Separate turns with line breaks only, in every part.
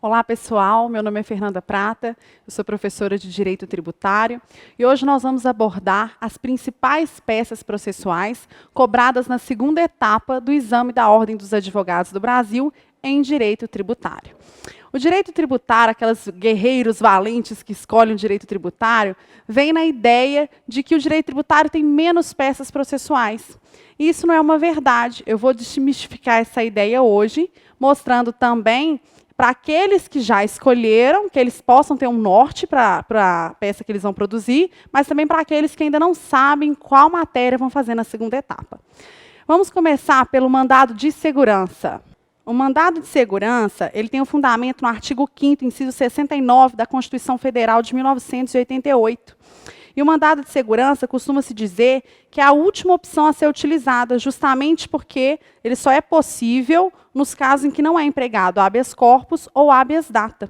Olá, pessoal. Meu nome é Fernanda Prata, eu sou professora de Direito Tributário e hoje nós vamos abordar as principais peças processuais cobradas na segunda etapa do exame da Ordem dos Advogados do Brasil em Direito Tributário. O direito tributário, aqueles guerreiros valentes que escolhem o direito tributário, vem na ideia de que o direito tributário tem menos peças processuais. E isso não é uma verdade. Eu vou desmistificar essa ideia hoje, mostrando também para aqueles que já escolheram, que eles possam ter um norte para a peça que eles vão produzir, mas também para aqueles que ainda não sabem qual matéria vão fazer na segunda etapa. Vamos começar pelo mandado de segurança. O mandado de segurança, ele tem um fundamento no artigo 5º, inciso 69 da Constituição Federal de 1988. E o mandado de segurança costuma-se dizer que é a última opção a ser utilizada, justamente porque ele só é possível nos casos em que não é empregado habeas corpus ou habeas data.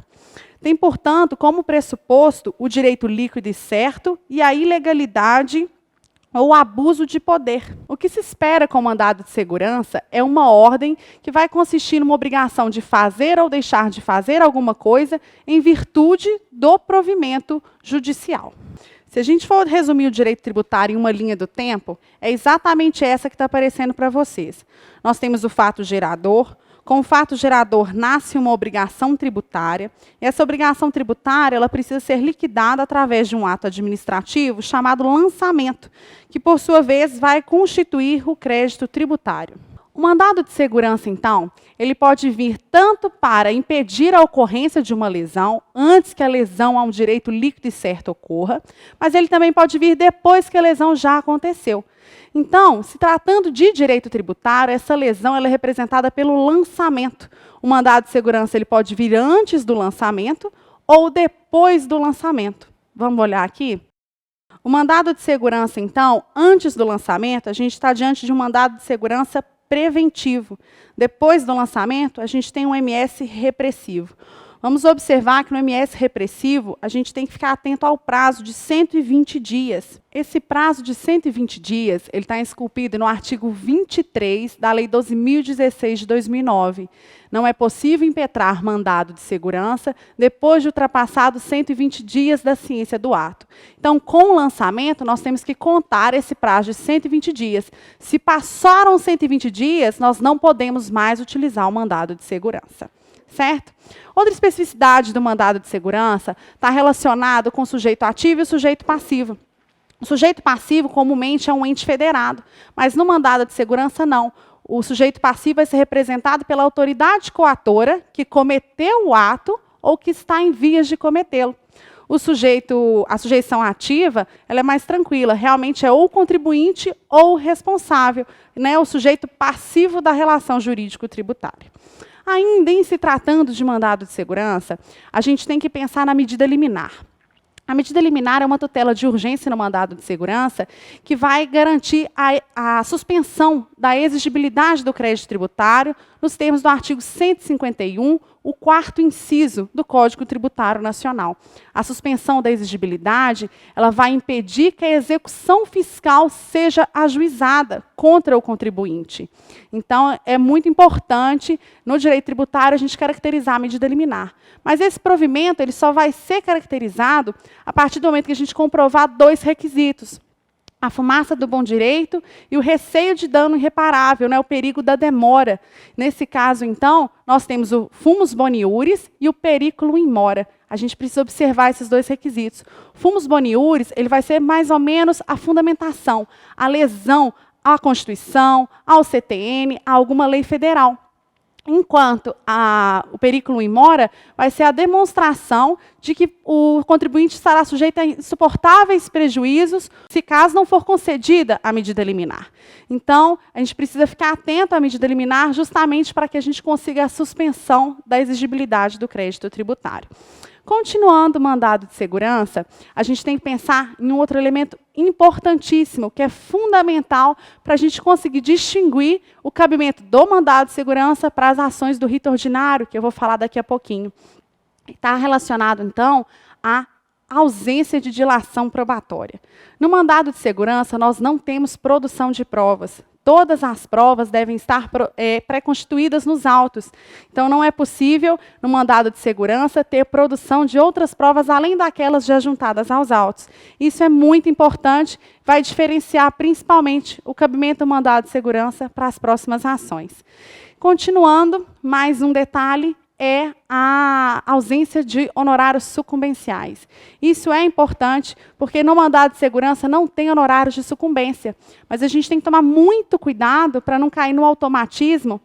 Tem, portanto, como pressuposto o direito líquido e certo e a ilegalidade ou abuso de poder. O que se espera com o mandado de segurança é uma ordem que vai consistir numa obrigação de fazer ou deixar de fazer alguma coisa em virtude do provimento judicial. Se a gente for resumir o direito tributário em uma linha do tempo, é exatamente essa que está aparecendo para vocês. Nós temos o fato gerador. Com o fato gerador nasce uma obrigação tributária. E essa obrigação tributária ela precisa ser liquidada através de um ato administrativo chamado lançamento, que, por sua vez, vai constituir o crédito tributário. O mandado de segurança, então, ele pode vir tanto para impedir a ocorrência de uma lesão, antes que a lesão a um direito líquido e certo ocorra, mas ele também pode vir depois que a lesão já aconteceu. Então, se tratando de direito tributário, essa lesão ela é representada pelo lançamento. O mandado de segurança ele pode vir antes do lançamento ou depois do lançamento. Vamos olhar aqui? O mandado de segurança, então, antes do lançamento, a gente está diante de um mandado de segurança preventivo. Depois do lançamento, a gente tem um MS repressivo. Vamos observar que no MS repressivo, a gente tem que ficar atento ao prazo de 120 dias. Esse prazo de 120 dias, ele está esculpido no artigo 23 da Lei 12.016 de 2009. Não é possível impetrar mandado de segurança depois de ultrapassados 120 dias da ciência do ato. Então, com o lançamento, nós temos que contar esse prazo de 120 dias. Se passaram 120 dias, nós não podemos mais utilizar o mandado de segurança. Certo? Outra especificidade do mandado de segurança está relacionado com o sujeito ativo e o sujeito passivo. O sujeito passivo, comumente, é um ente federado, mas no mandado de segurança, não. O sujeito passivo vai ser representado pela autoridade coatora que cometeu o ato ou que está em vias de cometê-lo. A sujeição ativa ela é mais tranquila, realmente é ou o contribuinte ou o responsável, né, o sujeito passivo da relação jurídico-tributária. Ainda em se tratando de mandado de segurança, a gente tem que pensar na medida liminar. A medida liminar é uma tutela de urgência no mandado de segurança que vai garantir a suspensão da exigibilidade do crédito tributário nos termos do artigo 151, o 4º inciso do Código Tributário Nacional. A suspensão da exigibilidade ela vai impedir que a execução fiscal seja ajuizada contra o contribuinte. Então, é muito importante, no direito tributário, a gente caracterizar a medida liminar. Mas esse provimento ele só vai ser caracterizado a partir do momento que a gente comprovar dois requisitos. A fumaça do bom direito e o receio de dano irreparável, né, o perigo da demora. Nesse caso, então, nós temos o fumus boniuris e o periculum in mora. A gente precisa observar esses dois requisitos. O fumus boniuris ele vai ser mais ou menos a fundamentação, a lesão à Constituição, ao CTN, a alguma lei federal. Enquanto o periculum in mora vai ser a demonstração de que o contribuinte estará sujeito a insuportáveis prejuízos se caso não for concedida a medida liminar. Então, a gente precisa ficar atento à medida liminar justamente para que a gente consiga a suspensão da exigibilidade do crédito tributário. Continuando o mandado de segurança, a gente tem que pensar em um outro elemento importantíssimo, que é fundamental para a gente conseguir distinguir o cabimento do mandado de segurança para as ações do rito ordinário, que eu vou falar daqui a pouquinho. Está relacionado, então, à ausência de dilação probatória. No mandado de segurança, nós não temos produção de provas. todas as provas devem estar pré-constituídas nos autos. Então, não é possível, no mandado de segurança, ter produção de outras provas além daquelas já juntadas aos autos. Isso é muito importante, vai diferenciar principalmente o cabimento do mandado de segurança para as próximas ações. Continuando, mais um detalhe é a ausência de honorários sucumbenciais. Isso é importante, porque no mandado de segurança não tem honorários de sucumbência, mas a gente tem que tomar muito cuidado para não cair no automatismo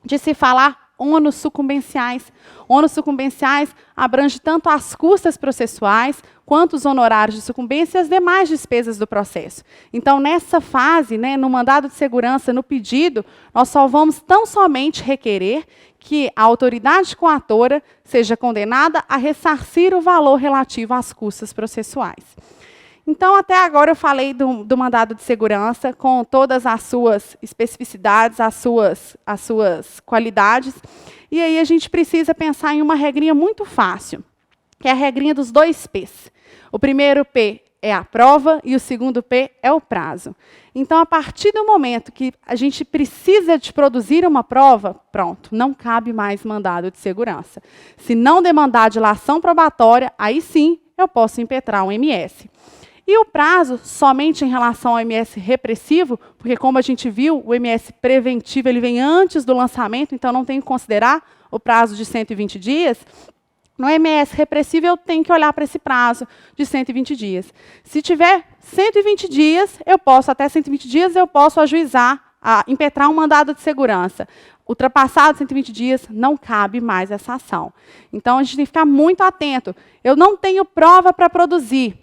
de se falar ônus sucumbenciais. Ônus sucumbenciais abrange tanto as custas processuais, quanto os honorários de sucumbência e as demais despesas do processo. Então, nessa fase, no mandado de segurança, no pedido, nós só vamos tão somente requerer que a autoridade coatora seja condenada a ressarcir o valor relativo às custas processuais. Então, até agora eu falei do mandado de segurança, com todas as suas especificidades, as suas qualidades. E aí a gente precisa pensar em uma regrinha muito fácil, que é a regrinha dos 2 P's. O primeiro P é a prova e o segundo P é o prazo. Então, a partir do momento que a gente precisa de produzir uma prova, pronto, não cabe mais mandado de segurança. Se não demandar dilação probatória, aí sim eu posso impetrar um MS. E o prazo, somente em relação ao MS repressivo, porque como a gente viu, o MS preventivo ele vem antes do lançamento, então não tenho que considerar o prazo de 120 dias, no MS repressivo eu tenho que olhar para esse prazo de 120 dias. Se tiver 120 dias, até 120 dias eu posso ajuizar, impetrar um mandado de segurança. Ultrapassado 120 dias, não cabe mais essa ação. Então, a gente tem que ficar muito atento. Eu não tenho prova para produzir,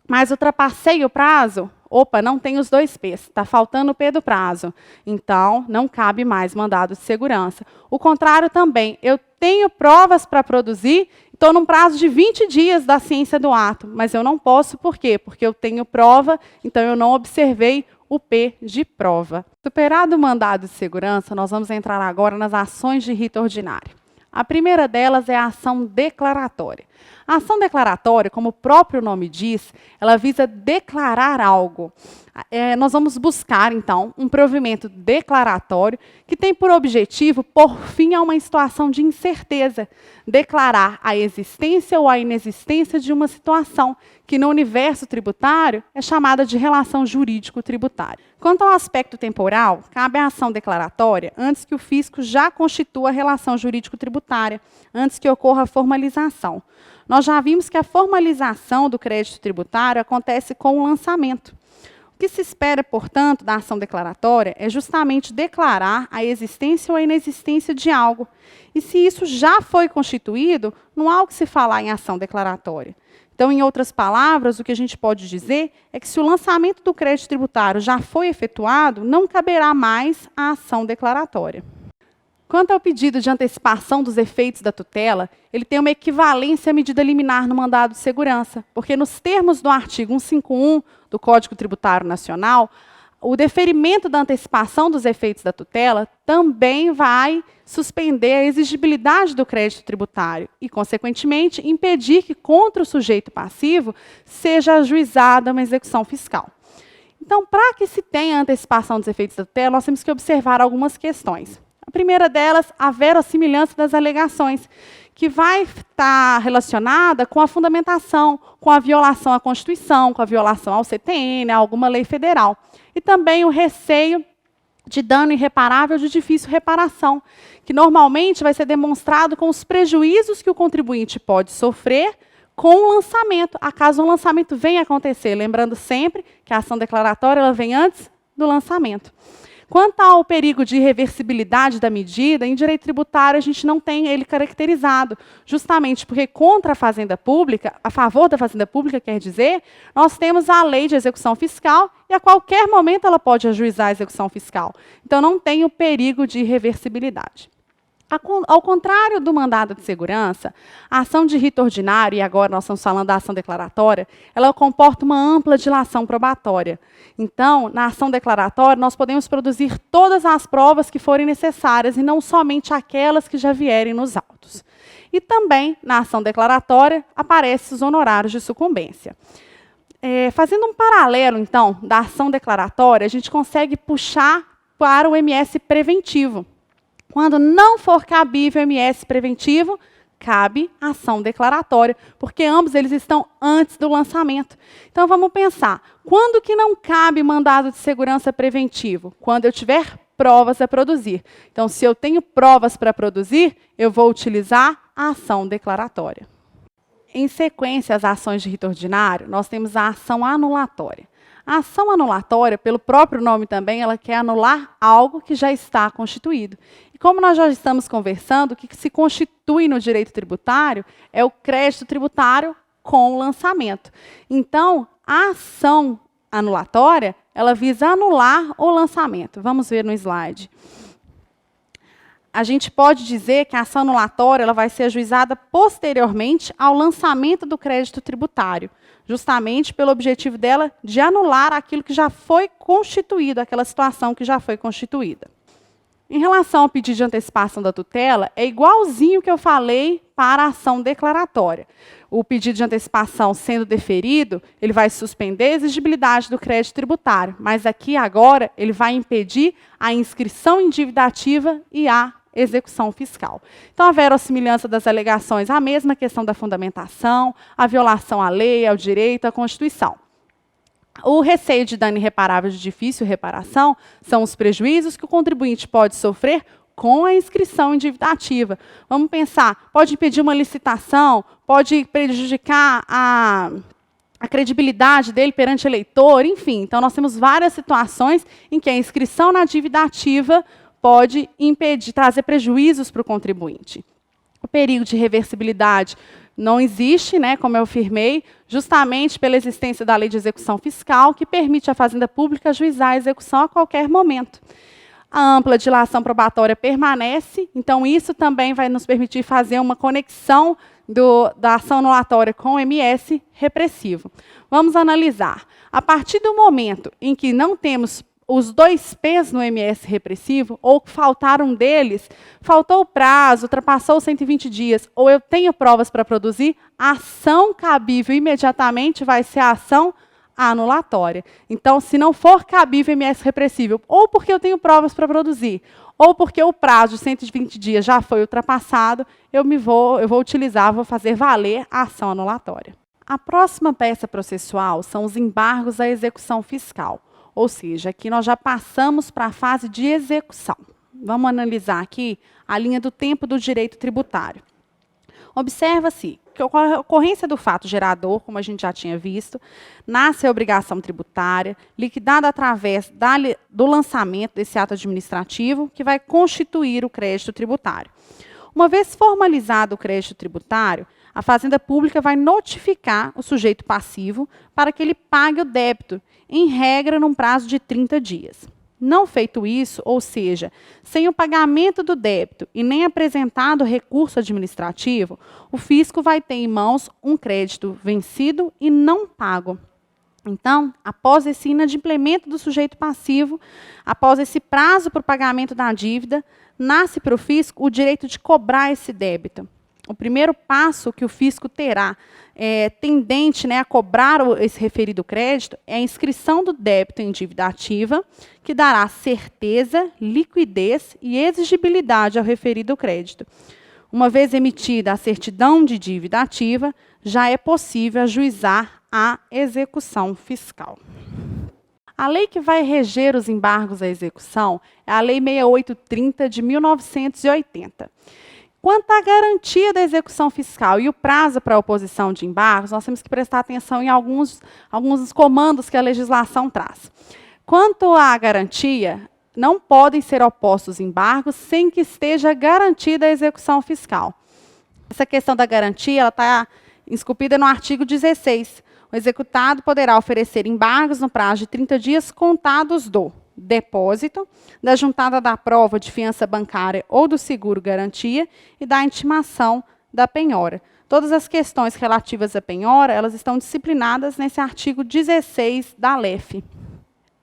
mas ultrapassei o prazo, opa, não tem os 2 P's, está faltando o P do prazo. Então, não cabe mais mandado de segurança. O contrário também, eu tenho provas para produzir, estou num prazo de 20 dias da ciência do ato, mas eu não posso, por quê? Porque eu tenho prova, então eu não observei o P de prova. Superado o mandado de segurança, nós vamos entrar agora nas ações de rito ordinário. A primeira delas é a ação declaratória. A ação declaratória, como o próprio nome diz, ela visa declarar algo. Nós vamos buscar, então, um provimento declaratório que tem por objetivo pôr fim a uma situação de incerteza, declarar a existência ou a inexistência de uma situação que, no universo tributário, é chamada de relação jurídico-tributária. Quanto ao aspecto temporal, cabe a ação declaratória antes que o fisco já constitua a relação jurídico-tributária, antes que ocorra a formalização. Nós já vimos que a formalização do crédito tributário acontece com o lançamento. O que se espera, portanto, da ação declaratória é justamente declarar a existência ou a inexistência de algo. E se isso já foi constituído, não há o que se falar em ação declaratória. Então, em outras palavras, o que a gente pode dizer é que se o lançamento do crédito tributário já foi efetuado, não caberá mais a ação declaratória. Quanto ao pedido de antecipação dos efeitos da tutela, ele tem uma equivalência à medida liminar no mandado de segurança, porque nos termos do artigo 151 do Código Tributário Nacional, o deferimento da antecipação dos efeitos da tutela também vai suspender a exigibilidade do crédito tributário e, consequentemente, impedir que contra o sujeito passivo seja ajuizada uma execução fiscal. Então, para que se tenha a antecipação dos efeitos da tutela, nós temos que observar algumas questões. A primeira delas, a verossimilhança das alegações, que vai estar relacionada com a fundamentação, com a violação à Constituição, com a violação ao CTN, a alguma lei federal. E também o receio de dano irreparável de difícil reparação, que normalmente vai ser demonstrado com os prejuízos que o contribuinte pode sofrer com o lançamento, acaso o lançamento venha a acontecer. Lembrando sempre que a ação declaratória ela vem antes do lançamento. Quanto ao perigo de irreversibilidade da medida, em direito tributário a gente não tem ele caracterizado, justamente porque contra a Fazenda Pública, a favor da Fazenda Pública, quer dizer, nós temos a lei de execução fiscal e a qualquer momento ela pode ajuizar a execução fiscal. Então não tem o perigo de irreversibilidade. Ao contrário do mandado de segurança, a ação de rito ordinário, e agora nós estamos falando da ação declaratória, ela comporta uma ampla dilação probatória. Então, na ação declaratória, nós podemos produzir todas as provas que forem necessárias e não somente aquelas que já vierem nos autos. E também, na ação declaratória, aparecem os honorários de sucumbência. Fazendo um paralelo, então, da ação declaratória, a gente consegue puxar para o MS preventivo. Quando não for cabível o MS preventivo, cabe ação declaratória, porque ambos eles estão antes do lançamento. Então, vamos pensar, quando que não cabe mandado de segurança preventivo? Quando eu tiver provas a produzir. Então, se eu tenho provas para produzir, eu vou utilizar a ação declaratória. Em sequência às ações de rito ordinário, nós temos a ação anulatória. A ação anulatória, pelo próprio nome também, ela quer anular algo que já está constituído. E como nós já estamos conversando, o que se constitui no direito tributário é o crédito tributário com o lançamento. Então, a ação anulatória, ela visa anular o lançamento. Vamos ver no slide. A gente pode dizer que a ação anulatória ela vai ser ajuizada posteriormente ao lançamento do crédito tributário, justamente pelo objetivo dela de anular aquilo que já foi constituído, aquela situação que já foi constituída. Em relação ao pedido de antecipação da tutela, é igualzinho que eu falei para a ação declaratória. O pedido de antecipação sendo deferido, ele vai suspender a exigibilidade do crédito tributário, mas aqui agora ele vai impedir a inscrição em dívida ativa e a execução fiscal. Então, a verossimilhança das alegações, a mesma questão da fundamentação, a violação à lei, ao direito, à Constituição. O receio de dano irreparável de difícil reparação são os prejuízos que o contribuinte pode sofrer com a inscrição em dívida ativa. Vamos pensar, pode impedir uma licitação, pode prejudicar a credibilidade dele perante eleitor, enfim. Então, nós temos várias situações em que a inscrição na dívida ativa pode impedir, trazer prejuízos para o contribuinte. O perigo de reversibilidade não existe, né, como eu afirmei, justamente pela existência da lei de execução fiscal, que permite à Fazenda Pública ajuizar a execução a qualquer momento. A ampla dilação probatória permanece, então isso também vai nos permitir fazer uma conexão da ação anulatória com o MS repressivo. Vamos analisar. A partir do momento em que não temos os dois P's no MS repressivo, ou faltaram deles, faltou o prazo, ultrapassou os 120 dias, ou eu tenho provas para produzir, a ação cabível imediatamente vai ser a ação anulatória. Então, se não for cabível MS repressivo, ou porque eu tenho provas para produzir, ou porque o prazo de 120 dias já foi ultrapassado, eu vou fazer valer a ação anulatória. A próxima peça processual são os embargos à execução fiscal. Ou seja, aqui nós já passamos para a fase de execução. Vamos analisar aqui a linha do tempo do direito tributário. Observa-se que a ocorrência do fato gerador, como a gente já tinha visto, nasce a obrigação tributária, liquidada através do lançamento desse ato administrativo, que vai constituir o crédito tributário. Uma vez formalizado o crédito tributário, a Fazenda Pública vai notificar o sujeito passivo para que ele pague o débito, em regra, num prazo de 30 dias. Não feito isso, ou seja, sem o pagamento do débito e nem apresentado recurso administrativo, o fisco vai ter em mãos um crédito vencido e não pago. Então, após esse inadimplemento do sujeito passivo, após esse prazo para o pagamento da dívida, nasce para o fisco o direito de cobrar esse débito. O primeiro passo que o fisco terá tendente, né, a cobrar esse referido crédito é a inscrição do débito em dívida ativa, que dará certeza, liquidez e exigibilidade ao referido crédito. Uma vez emitida a certidão de dívida ativa, já é possível ajuizar a execução fiscal. A lei que vai reger os embargos à execução é a Lei 6830 de 1980. Quanto à garantia da execução fiscal e o prazo para a oposição de embargos, nós temos que prestar atenção em alguns comandos que a legislação traz. Quanto à garantia, não podem ser opostos embargos sem que esteja garantida a execução fiscal. Essa questão da garantia está esculpida no artigo 16. O executado poderá oferecer embargos no prazo de 30 dias contados do depósito, da juntada da prova de fiança bancária ou do seguro garantia e da intimação da penhora. Todas as questões relativas à penhora, elas estão disciplinadas nesse artigo 16 da LEF.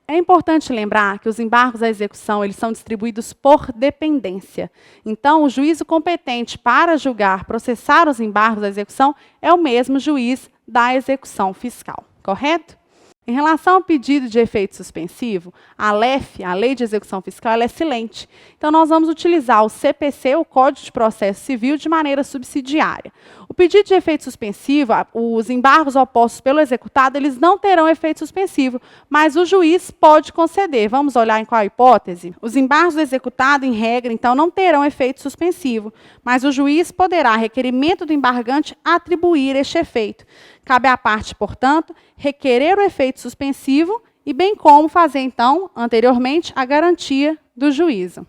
É importante lembrar que os embargos à execução eles são distribuídos por dependência. Então, o juízo competente para julgar, processar os embargos à execução é o mesmo juiz da execução fiscal, correto? Em relação ao pedido de efeito suspensivo, a LEF, a Lei de Execução Fiscal, ela é silente. Então, nós vamos utilizar o CPC, o Código de Processo Civil, de maneira subsidiária. O pedido de efeito suspensivo, os embargos opostos pelo executado, eles não terão efeito suspensivo, mas o juiz pode conceder. Vamos olhar em qual hipótese? Os embargos do executado, em regra, então, não terão efeito suspensivo, mas o juiz poderá, a requerimento do embargante, atribuir este efeito. Cabe à parte, portanto, requerer o efeito suspensivo e bem como fazer, então, anteriormente, a garantia do juízo.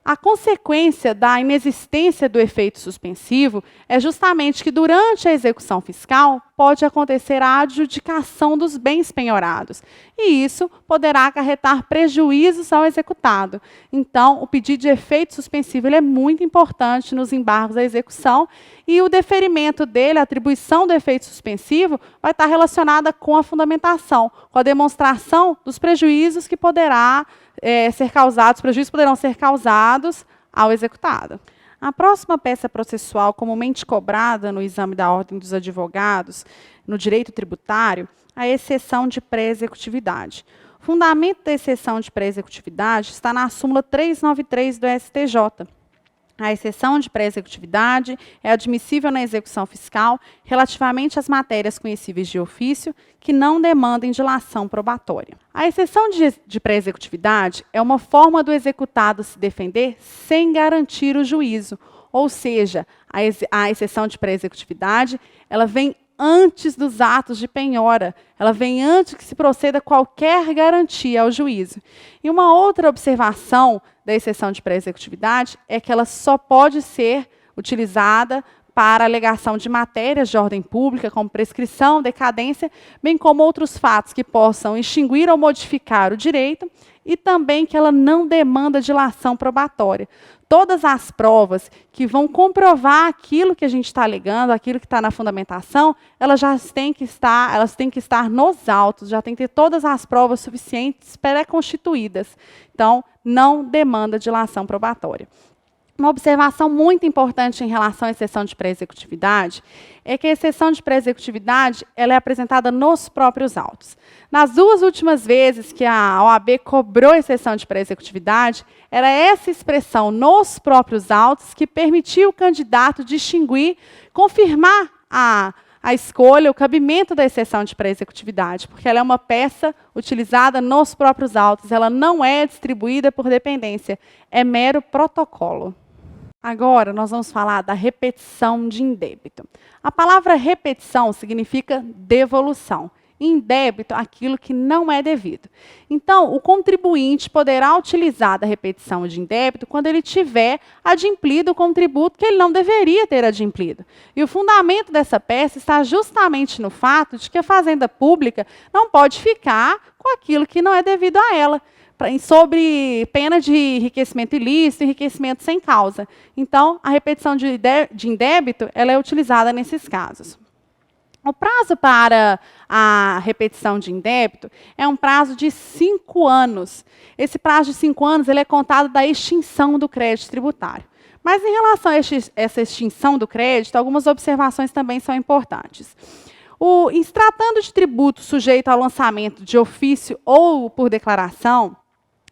A consequência da inexistência do efeito suspensivo é justamente que, durante a execução fiscal, pode acontecer a adjudicação dos bens penhorados, e isso poderá acarretar prejuízos ao executado. Então, o pedido de efeito suspensivo ele é muito importante nos embargos à execução, e o deferimento dele, a atribuição do efeito suspensivo, vai estar relacionada com a fundamentação, com a demonstração dos prejuízos que poderá ser causados, prejuízos poderão ser causados ao executado. A próxima peça processual comumente cobrada no exame da Ordem dos Advogados, no direito tributário, é a exceção de pré-executividade. O fundamento da exceção de pré-executividade está na súmula 393 do STJ. A exceção de pré-executividade é admissível na execução fiscal relativamente às matérias conhecíveis de ofício que não demandem dilação probatória. A exceção de pré-executividade é uma forma do executado se defender sem garantir o juízo, ou seja, a exceção de pré-executividade ela vem antes dos atos de penhora, ela vem antes que se proceda qualquer garantia ao juízo. E uma outra observação da exceção de pré-executividade é que ela só pode ser utilizada para alegação de matérias de ordem pública, como prescrição, decadência, bem como outros fatos que possam extinguir ou modificar o direito, e também que ela não demanda dilação probatória. Todas as provas que vão comprovar aquilo que a gente está alegando, aquilo que está na fundamentação, elas têm que estar nos autos, já tem que ter todas as provas suficientes pré-constituídas. Então, não demanda dilação probatória. Uma observação muito importante em relação à exceção de pré-executividade é que a exceção de pré-executividade ela é apresentada nos próprios autos. Nas duas últimas vezes que a OAB cobrou exceção de pré-executividade, era essa expressão nos próprios autos que permitiu o candidato distinguir, confirmar a escolha, o cabimento da exceção de pré-executividade, porque ela é uma peça utilizada nos próprios autos, ela não é distribuída por dependência, é mero protocolo. Agora, nós vamos falar da repetição de indébito. A palavra repetição significa devolução. Indébito, aquilo que não é devido. Então, o contribuinte poderá utilizar da repetição de indébito quando ele tiver adimplido o contributo que ele não deveria ter adimplido. E o fundamento dessa peça está justamente no fato de que a Fazenda Pública não pode ficar com aquilo que não é devido a ela, sobre pena de enriquecimento ilícito, enriquecimento sem causa. Então, a repetição de indébito ela é utilizada nesses casos. O prazo para a repetição de indébito é um prazo de 5 anos. Esse prazo de 5 anos ele é contado da extinção do crédito tributário. Mas, em relação a essa extinção do crédito, algumas observações também são importantes. Em se tratando de tributo sujeito ao lançamento de ofício ou por declaração,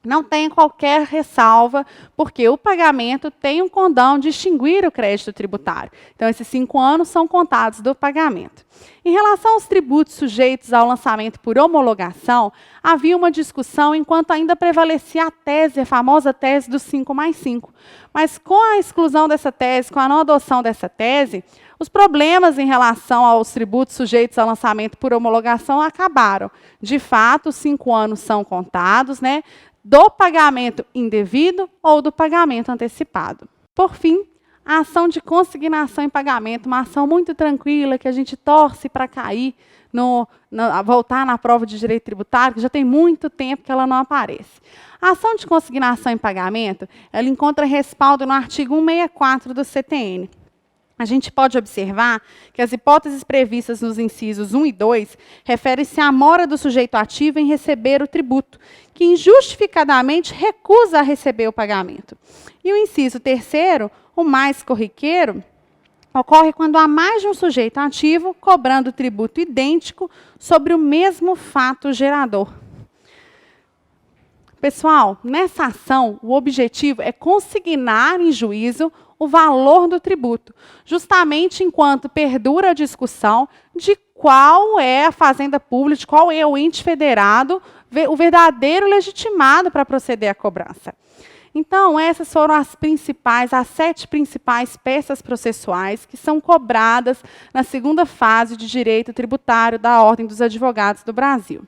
não tem qualquer ressalva, porque o pagamento tem um condão de extinguir o crédito tributário. Então, esses 5 anos são contados do pagamento. Em relação aos tributos sujeitos ao lançamento por homologação, havia uma discussão enquanto ainda prevalecia a tese, a famosa tese dos 5+5. Mas com a exclusão dessa tese, com a não adoção dessa tese, os problemas em relação aos tributos sujeitos ao lançamento por homologação acabaram. De fato, os 5 anos são contados, né, do pagamento indevido ou do pagamento antecipado. Por fim, a ação de consignação em pagamento, uma ação muito tranquila, que a gente torce para cair, voltar na prova de direito tributário, que já tem muito tempo que ela não aparece. A ação de consignação em pagamento, ela encontra respaldo no artigo 164 do CTN. A gente pode observar que as hipóteses previstas nos incisos 1 e 2 referem-se à mora do sujeito ativo em receber o tributo, que injustificadamente recusa a receber o pagamento. E o inciso 3º, o mais corriqueiro, ocorre quando há mais de um sujeito ativo cobrando tributo idêntico sobre o mesmo fato gerador. Pessoal, nessa ação, o objetivo é consignar em juízo o valor do tributo, justamente enquanto perdura a discussão de qual é a fazenda pública, de qual é o ente federado, o verdadeiro legitimado para proceder à cobrança. Então, essas foram as 7 principais peças processuais que são cobradas na segunda fase de direito tributário da Ordem dos Advogados do Brasil.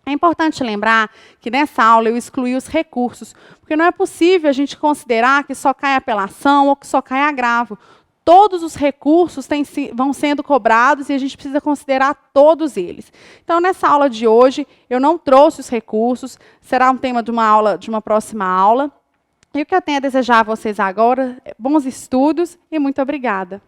É importante lembrar que nessa aula eu excluí os recursos, porque não é possível a gente considerar que só cai apelação ou que só cai agravo. Todos os recursos vão sendo cobrados e a gente precisa considerar todos eles. Então, nessa aula de hoje, eu não trouxe os recursos, será um tema de uma próxima aula. E o que eu tenho a desejar a vocês agora é bons estudos e muito obrigada.